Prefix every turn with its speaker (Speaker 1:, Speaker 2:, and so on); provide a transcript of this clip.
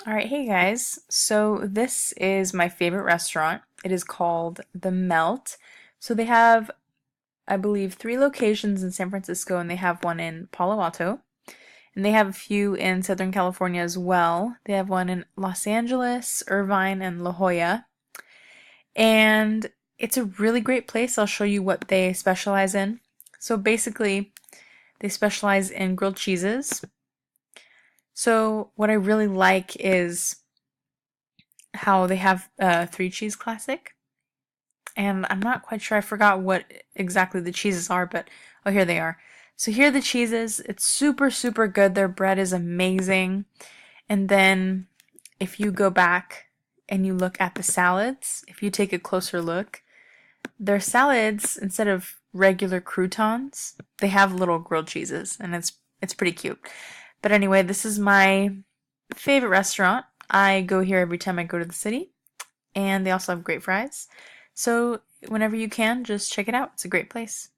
Speaker 1: Alright, hey guys. So this is my favorite restaurant. It is called The Melt. So they have, I believe, three locations in San Francisco, and they have one in Palo Alto. And they have a few in Southern California as well. They have one in Los Angeles, Irvine, and La Jolla. And it's a really great place. I'll show you what they specialize in. So basically, they specialize in grilled cheeses. So what I really like is how they have three cheese classic, and I'm not quite sure. I forgot what exactly the cheeses are, but oh, here they are. So here are the cheeses. It's super, super good. Their bread is amazing. And then if you go back and you look at the salads, if you take a closer look, their salads, instead of regular croutons, they have little grilled cheeses, and it's pretty cute. But anyway, this is my favorite restaurant. I go here every time I go to the city, and they also have great fries. So whenever you can, just check it out. It's a great place.